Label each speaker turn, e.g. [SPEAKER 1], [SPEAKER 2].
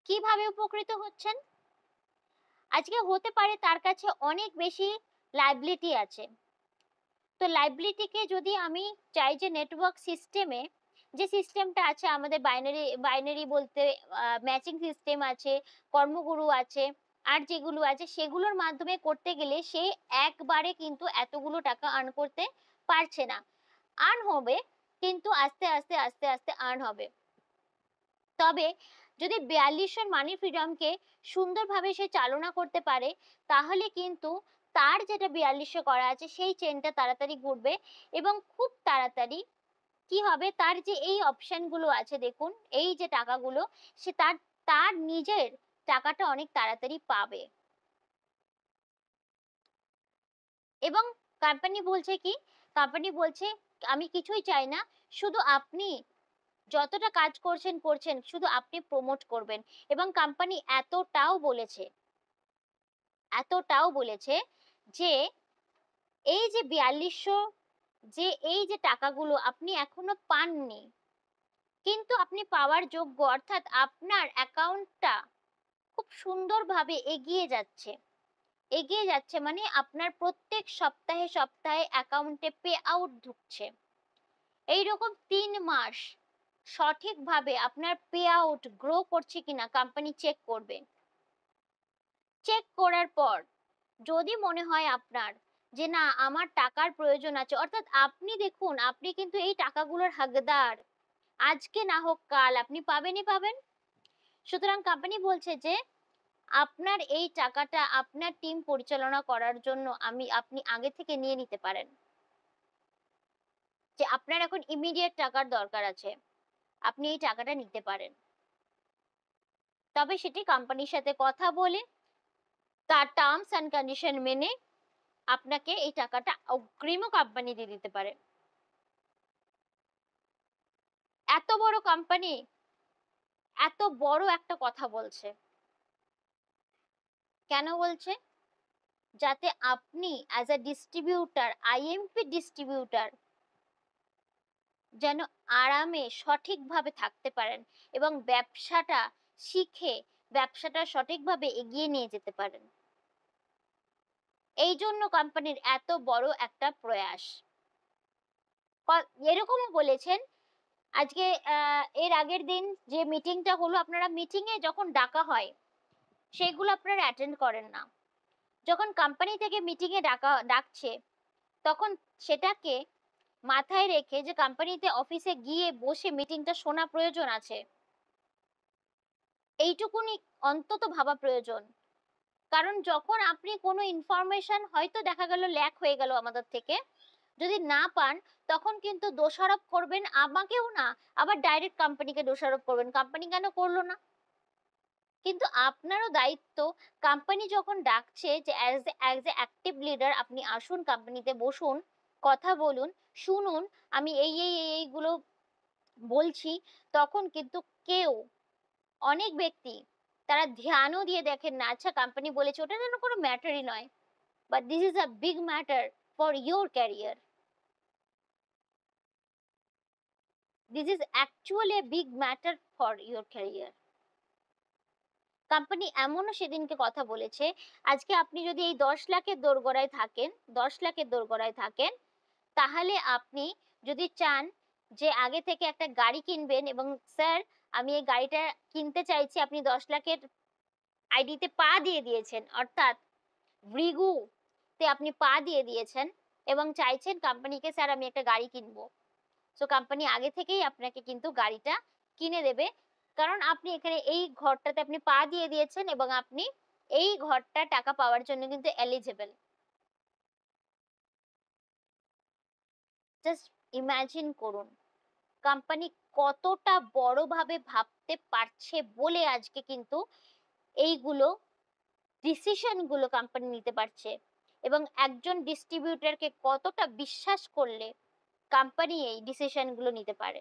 [SPEAKER 1] কিভাবে উপকৃত হচ্ছেন? আজকে হতে পারে তার কাছে অনেক বেশি লায়াবিলিটি আছে। তো লায়াবিলিটিকে যদি আমি চাই যে নেটওয়ার্ক সিস্টেমে, যে সিস্টেমটা আছে আমাদের বাইনারি বাইনারি বলতে ম্যাচিং সিস্টেম আছে, কর্মগুরু আছে, আর যেগুলো আছে সেগুলোর মাধ্যমে করতে গেলে সে একবারে কিন্তু এতগুলো টাকা আর্ন করতে পারছে না। আর্ন হবে, কিন্তু আস্তে আস্তে আস্তে আস্তে আর্ন হবে। তবে যদি ৪২ জন মানি ফ্রিডমকে সুন্দরভাবে সে চালনা করতে পারে, তাহলে কিন্তু তার যেটা ৪২০০ করা আছে সেই চেনটা তাড়াতাড়ি ঘুরবে এবং খুব তাড়াতাড়ি কি হবে, তার যে এই অপশনগুলো আছে দেখুন, এই যে টাকাগুলো, সে তার তার নিজের টাকাটা অনেক তাড়াতাড়ি পাবে। এবং কোম্পানি বলছে কি, কোম্পানি বলছে আমি কিছুই চাই না, শুধু আপনি যতটা কাজ করছেন করছেন, শুধু আপনি প্রমোট করবেন। এবং কোম্পানি এতটাও বলেছে যে এই যে ৪২০০, যে এই যে টাকাগুলো আপনি এখনো পাননি, কিন্তু আপনি পাওয়ার যোগ্য, অর্থাৎ আপনার অ্যাকাউন্টটা খুব সুন্দরভাবে এগিয়ে যাচ্ছে মানে আপনার প্রত্যেক সপ্তাহে সপ্তাহে অ্যাকাউন্টে পে আউট ঢুকছে। এইরকম ৩ মাস সঠিকভাবে আপনার পে আউট গ্রো করছে কিনা কোম্পানি চেক করবে। চেক করার পর যদি মনে হয় আপনার যে না আমার টাকার প্রয়োজন আছে, অর্থাৎ আপনি দেখুন আপনি কিন্তু এই টাকাগুলোর হকদার, আজকে না হোক কাল আপনি পাবেনই পাবেন। সুতরাং কোম্পানি বলছে যে আপনার এই টাকাটা আপনার টিম পরিচালনা করার জন্য আপনি আগে থেকে নিয়ে নিতে পারেন, যে আপনার এখন ইমিডিয়েট টাকার দরকার আছে, আপনি এই টাকাটা নিতে পারেন। তবে সেটি কোম্পানির সাথে কথা বলে তার টার্মস অ্যান্ড কন্ডিশন মেনে আপনাকে এই টাকাটা অগ্রিমও কোম্পানি দিয়ে দিতে পারে। এত বড় কোম্পানি এত বড় একটা কথা বলছে, কেন বলছে? যাতে আপনি as a distributor, IMP distributor যেন আরামে সঠিকভাবে থাকতে পারেন এবং ব্যবসাটা শিখে ব্যবসাটা সঠিকভাবে এগিয়ে নিয়ে যেতে পারেন। এই জন্য কোম্পানির এত বড় একটা প্রয়াস। এরকমও বলেছেন আজকে এর আগের দিন যে মিটিংটা হলো, আপনারা মিটিং এ যখন ডাকা হয় সেগুলো আপনারা অ্যাটেন্ড করেন না। যখন কোম্পানি থেকে মিটিং এ ডাকছে তখন সেটাকে মাথায় রেখে যে কোম্পানিতে অফিসে গিয়ে বসে মিটিংটা শোনা প্রয়োজন আছে, এইটুকুনি অন্তত ভাবা প্রয়োজন। কারণ যখন আপনি কোনো ইনফরমেশন হয়তো দেখা গেল ল্যাক হয়ে গেল আমাদের থেকে, যদি না পান তখন কিন্তু দোষারোপ করবেন আমাকেও না, আবার ডাইরেক্ট কোম্পানিকে দোষারোপ করবেন, কোম্পানি কেন করলো না। কিন্তু আপনারও দায়িত্ব, কোম্পানি যখন ডাকছে যে অ্যাজ এ অ্যাক্টিভ লিডার আপনি আসুন, কোম্পানিতে বসুন, কথা বলুন, শুনুন আমি এইগুলো বলছি, তখন কিন্তু কেউ, অনেক ব্যক্তি তারা ধ্যানও দিয়ে দেখেন না, আচ্ছা কোম্পানি বলেছে, ওটা যেন কোনো ম্যাটারই নয়, but this is a big matter for your career, this is actually a big matter for your career. Company এমনও সেদিনকে কথা বলেছে, আজকে আপনি যদি এই ১০ লাখের দোরগোড়ায় থাকেন, তাহলে আপনি যদি চান যে আগে থেকে একটা গাড়ি কিনবেন এবং স্যার আমি এই গাড়িটা কিনতে চাইছি, আপনি ১০ লাখের আইডিতে পা দিয়ে দিয়েছেন, অর্থাৎ ভৃগু তে আপনি পা দিয়ে দিয়েছেন এবং চাইছেন কোম্পানিকে স্যার আমি একটা গাড়ি কিনবো, সো কোম্পানি আগে থেকেই আপনাকে কিন্তু গাড়িটা কিনে দেবে, কারণ আপনি এখানে এই ঘরটাতে আপনি পা দিয়ে দিয়েছেন এবং আপনি এই ঘরটা টাকা পাওয়ার জন্য কিন্তু এলিজিবল। জাস্ট ইমাজিন করুন কোম্পানি কতটা বড়ভাবে ভাবতে পারছে বলে আজকে কিন্তু এইগুলো ডিসিশনগুলো কোম্পানি নিতে পারছে, এবং একজন ডিস্ট্রিবিউটরকে কতটা বিশ্বাস করলে কোম্পানি এই ডিসিশনগুলো নিতে পারে।